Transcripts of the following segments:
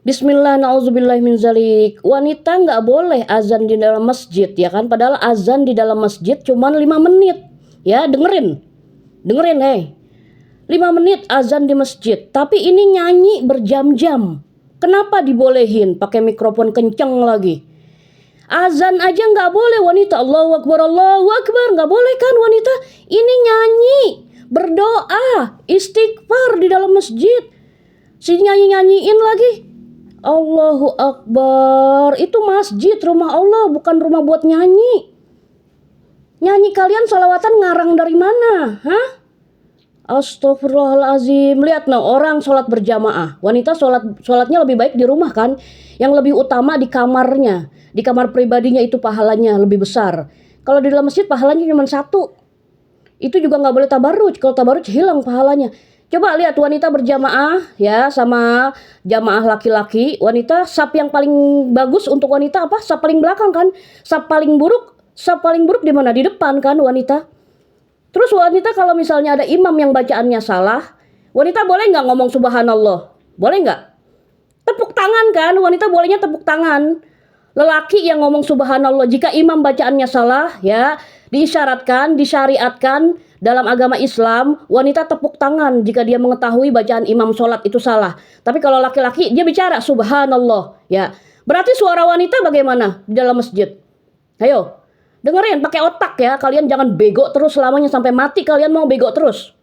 Bismillah, na'udzubillahi min zalik. Wanita nggak boleh azan di dalam masjid, ya kan? Padahal azan di dalam masjid cuma 5 menit. Ya, dengerin. Dengerin, 5 menit azan di masjid. Tapi ini nyanyi berjam-jam. Kenapa dibolehin? Pakai mikrofon kenceng lagi. Azan aja nggak boleh wanita. Allahu Akbar, nggak boleh kan wanita? Ini nyanyi, berdoa, istighfar di dalam masjid. Si nyanyi-nyanyiin lagi. Allahu Akbar. Itu masjid, rumah Allah, bukan rumah buat nyanyi. Nyanyi kalian salawatan ngarang dari mana? Hah? Astagfirullahalazim. Lihat orang sholat berjamaah. Wanita sholatnya lebih baik di rumah kan? Yang lebih utama di kamarnya. Di kamar pribadinya itu pahalanya lebih besar. Kalau di dalam masjid pahalanya cuma 1. Itu juga nggak boleh tabarruj. Kalau tabarruj hilang pahalanya. Coba lihat wanita berjamaah ya sama jamaah laki-laki. Wanita saf yang paling bagus untuk wanita apa? Saf paling belakang kan? Saf paling buruk di mana? Di depan kan wanita. Terus wanita kalau misalnya ada imam yang bacaannya salah, wanita boleh nggak ngomong subhanallah? Boleh nggak? Tepuk tangan kan? Wanita bolehnya tepuk tangan. Lelaki yang ngomong subhanallah jika imam bacaannya salah ya, diisyaratkan, disyariatkan dalam agama Islam, wanita tepuk tangan jika dia mengetahui bacaan imam sholat itu salah. Tapi kalau laki-laki dia bicara subhanallah ya. Berarti suara wanita bagaimana di dalam masjid? Ayo, dengerin pakai otak ya. Kalian jangan bego terus selamanya sampai mati kalian mau bego terus.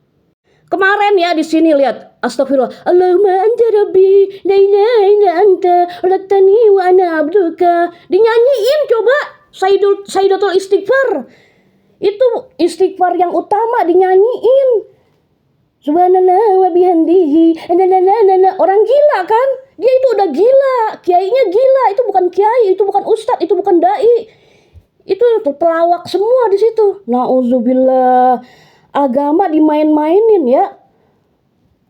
Kemarin ya di sini lihat, astagfirullah. Allahumma anta rabbi, la ilaha illa anta, khalaqtani wa ana abduka. Dinyanyiin coba Sayyidatul Istighfar. Itu istighfar yang utama dinyanyiin. Subhanallah wa bihamdihi. Orang gila kan? Dia itu udah gila, kiainya gila. Itu bukan kiai, itu bukan ustadz, itu bukan dai. Itu pelawak semua di situ. Nauzubillah. Agama dimain-mainin ya.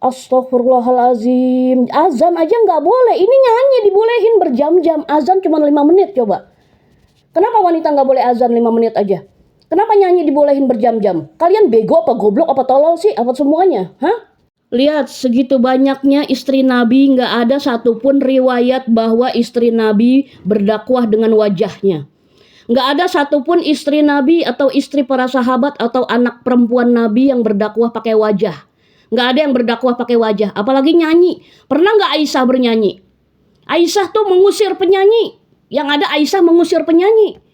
Astagfirullahalazim. Azan aja nggak boleh. Ini nyanyi dibolehin berjam-jam. Azan cuma 5 menit coba. Kenapa wanita nggak boleh azan 5 menit aja? Kenapa nyanyi dibolehin berjam-jam? Kalian bego apa goblok apa tolol sih? Apa semuanya? Hah? Lihat segitu banyaknya istri Nabi, nggak ada satupun riwayat bahwa istri Nabi berdakwah dengan wajahnya. Nggak ada satupun istri Nabi atau istri para sahabat atau anak perempuan Nabi yang berdakwah pakai wajah. Nggak ada yang berdakwah pakai wajah, apalagi nyanyi. Pernah nggak Aisyah bernyanyi? Aisyah tuh mengusir penyanyi. Yang ada Aisyah mengusir penyanyi.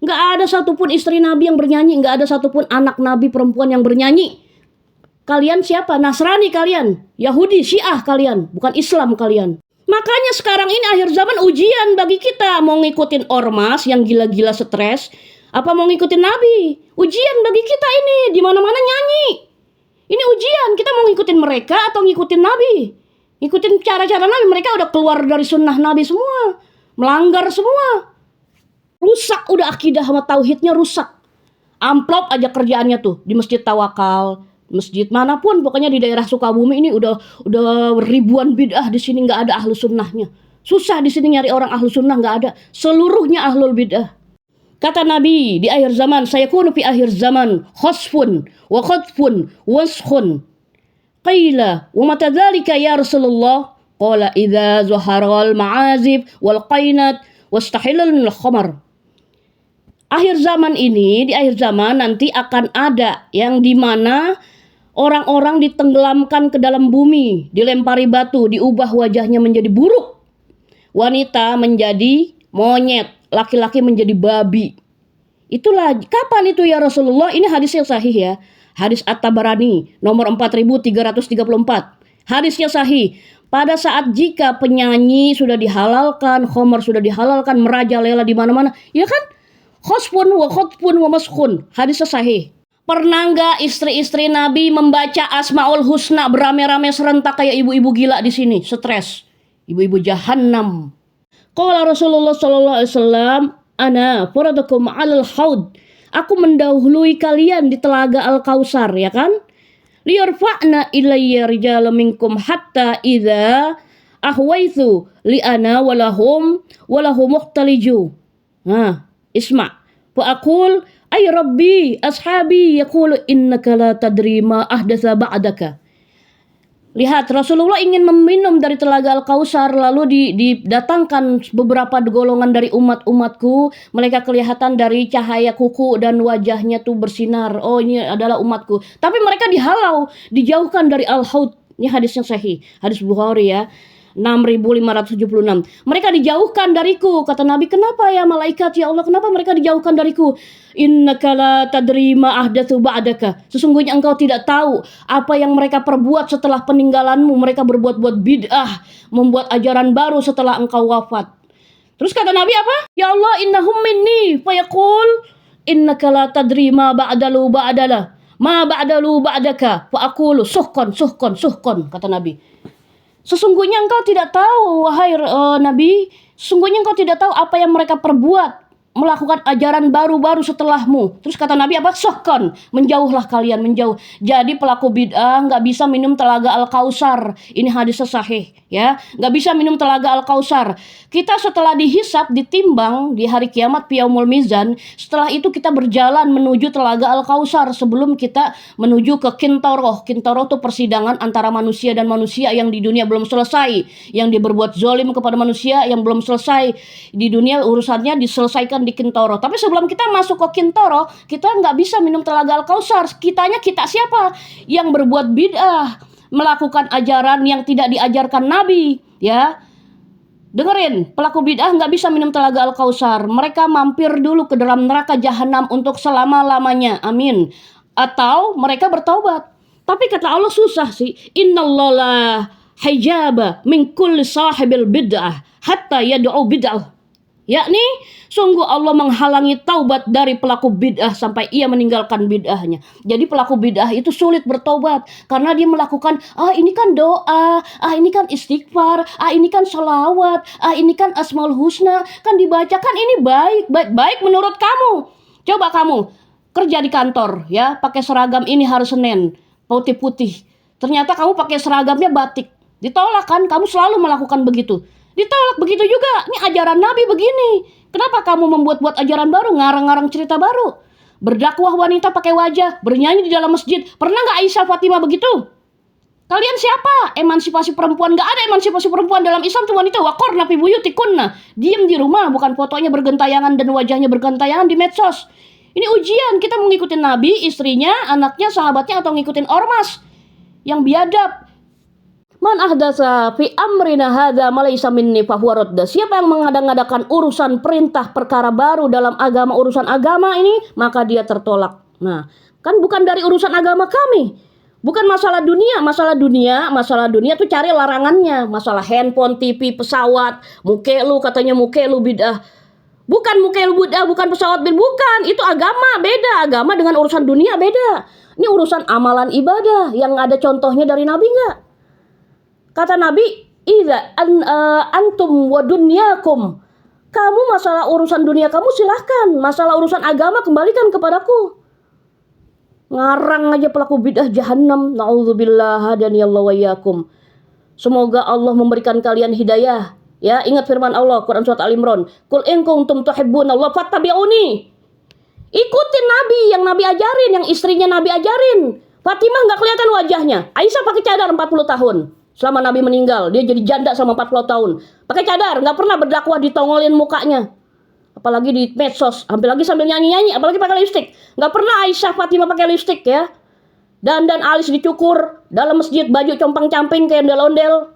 Nggak ada satupun istri Nabi yang bernyanyi. Nggak ada satupun anak Nabi perempuan yang bernyanyi. Kalian siapa? Nasrani kalian. Yahudi, Syiah kalian. Bukan Islam kalian. Makanya sekarang ini akhir zaman ujian bagi kita. Mau ngikutin ormas yang gila-gila stres. Apa mau ngikutin Nabi? Ujian bagi kita ini. Di mana-mana nyanyi. Ini ujian. Kita mau ngikutin mereka atau ngikutin Nabi? Ngikutin cara-cara Nabi. Mereka udah keluar dari sunnah Nabi semua. Melanggar semua. Rusak udah akidah sama tauhidnya rusak. Amplop aja kerjaannya tuh di Masjid Tawakal, masjid manapun pokoknya di daerah Sukabumi ini udah ribuan bid'ah di sini, nggak ada ahlu sunnahnya. Susah di sini nyari orang ahlu sunnah, nggak ada. Seluruhnya ahlul bid'ah. Kata Nabi di akhir zaman, sayakunu fi akhir zaman khosfun wa khotfun waskhun. Qila wa mata dzalika ya Rasulullah? Qala idza zaharal ma'azib wal qainat wastahilal khamar. Akhir zaman ini, di akhir zaman nanti akan ada yang dimana orang-orang ditenggelamkan ke dalam bumi, dilempari batu, diubah wajahnya menjadi buruk. Wanita menjadi monyet, laki-laki menjadi babi. Itulah, kapan itu ya Rasulullah? Ini hadis yang sahih ya. Hadis At-Tabarani nomor 4334. Hadisnya sahih. Pada saat jika penyanyi sudah dihalalkan, khamar sudah dihalalkan, merajalela di mana-mana, ya kan? Khosfun wa khotfun wa maskhun. Hadisnya sahih. Pernah nggak istri-istri Nabi membaca Asmaul Husna beramai-ramai serentak kayak ibu-ibu gila di sini? Stres. Ibu-ibu jahannam. Qala Rasulullah sallallahu alaihi wasallam, "Ana faradukum 'alal haud." Aku mendahului kalian di telaga Al-Kausar, ya kan? Liyarfa'na ilayya rijalu minkum hatta idza ahwaithu li ana walahum muhtaliju. Nah, isma. Fa'aqul ay rabbi ashabi yaqulu innaka la tadri ma ahdatsa ba'daka. Lihat, Rasulullah ingin meminum dari telaga Al-Kausar, lalu didatangkan beberapa golongan dari umatku. Mereka kelihatan dari cahaya kuku dan wajahnya tuh bersinar. Oh, ini adalah umatku. Tapi mereka dihalau, dijauhkan dari Al-Haud. Ini hadisnya sahih, hadis Bukhari ya. 6576. Mereka dijauhkan dariku, kata Nabi. Kenapa ya malaikat, ya Allah, kenapa mereka dijauhkan dariku? Innaka la tadri ma ahdatsu ba'daka. Sesungguhnya engkau tidak tahu apa yang mereka perbuat setelah peninggalanmu. Mereka berbuat-buat bid'ah, membuat ajaran baru setelah engkau wafat. Terus kata Nabi apa? Ya Allah, innahum minni fayaqul innaka la tadri ma ba'dalu ba'dala. Ma ba'dalu ba'daka fa aqulu suhkon kata Nabi. Sesungguhnya engkau tidak tahu, wahai Nabi, sesungguhnya engkau tidak tahu apa yang mereka perbuat, melakukan ajaran baru-baru setelahmu. Terus kata Nabi apa? Sohkon, menjauhlah kalian, menjauh. Jadi pelaku bid'ah nggak bisa minum telaga Al-Kausar. Ini hadis sahih, ya. Nggak bisa minum telaga Al-Kausar. Kita setelah dihisap, ditimbang di hari kiamat Yaumul Mizan, setelah itu kita berjalan menuju telaga Al-Kausar sebelum kita menuju ke Kintoroh. Kintoroh itu persidangan antara manusia dan manusia yang di dunia belum selesai, yang dia berbuat zolim kepada manusia yang belum selesai di dunia, urusannya diselesaikan di Kintoro. Tapi sebelum kita masuk ke Kintoro, kita nggak bisa minum telaga Al-Kausar. Kita siapa? Yang berbuat bid'ah, melakukan ajaran yang tidak diajarkan Nabi, ya. Dengerin, pelaku bid'ah nggak bisa minum telaga Al-Kausar. Mereka mampir dulu ke dalam neraka jahanam untuk selama-lamanya. Amin. Atau mereka bertaubat. Tapi kata Allah susah sih. Innallaha hijaba min kulli sahibil bid'ah hatta yad'u bid'ah. Yakni sungguh Allah menghalangi taubat dari pelaku bid'ah sampai ia meninggalkan bid'ahnya. Jadi pelaku bid'ah itu sulit bertobat karena dia melakukan ini kan doa, ini kan istighfar, ini kan sholawat, ini kan asmaul husna, kan dibacakan, ini baik menurut kamu. Coba kamu kerja di kantor ya, pakai seragam ini hari Senin, putih-putih. Ternyata kamu pakai seragamnya batik. Ditolak kan? Kamu selalu melakukan begitu. Ditolak begitu juga. Ini ajaran Nabi begini. Kenapa kamu membuat-buat ajaran baru, ngarang-ngarang cerita baru? Berdakwah wanita pakai wajah, bernyanyi di dalam masjid. Pernah nggak Aisyah Fatimah begitu? Kalian siapa? Emansipasi perempuan? Nggak ada emansipasi perempuan dalam Islam tuh wanita. Waqorna fi buyutikunna. Diam di rumah, bukan fotonya bergentayangan dan wajahnya bergentayangan di medsos. Ini ujian, kita mau ngikutin Nabi, istrinya, anaknya, sahabatnya, atau ngikutin ormas yang biadab. Man ahdasa fi amrina hadza ma laysa minni fa huwa radd. Siapa yang mengada-ngadakan urusan perintah perkara baru dalam agama, urusan agama ini, maka dia tertolak. Nah, kan bukan dari urusan agama kami. Bukan masalah dunia, masalah dunia tuh cari larangannya. Masalah handphone, TV, pesawat, muke lu katanya muke lu bid'ah. Bukan muke lu bid'ah, bukan pesawat bid'ah, bukan. Itu agama, beda. Agama dengan urusan dunia beda. Ini urusan amalan ibadah yang ada contohnya dari Nabi enggak? Kata Nabi, antum wa dunyakum. Kamu masalah urusan dunia kamu silahkan. Masalah urusan agama kembalikan kepadaku. Ngarang aja pelaku bid'ah jahanam. Na'udzubillah hadani Allah wa iyyakum. Semoga Allah memberikan kalian hidayah. Ya, ingat firman Allah Quran surat Al-Imran. Qul in kuntum tuhibbunallaha fattabi'uni. Ikutin Nabi yang Nabi ajarin, yang istrinya Nabi ajarin. Fatimah enggak kelihatan wajahnya. Aisyah pakai cadar 40 tahun. Selama Nabi meninggal, dia jadi janda sama 40 tahun. Pakai cadar, nggak pernah berdakwah ditongolin mukanya. Apalagi di medsos, hampir lagi sambil nyanyi-nyanyi, apalagi pakai lipstik. Nggak pernah Aisyah Fatimah pakai lipstik ya. Dan alis dicukur, dalam masjid baju compang-camping kayak ondel-ondel.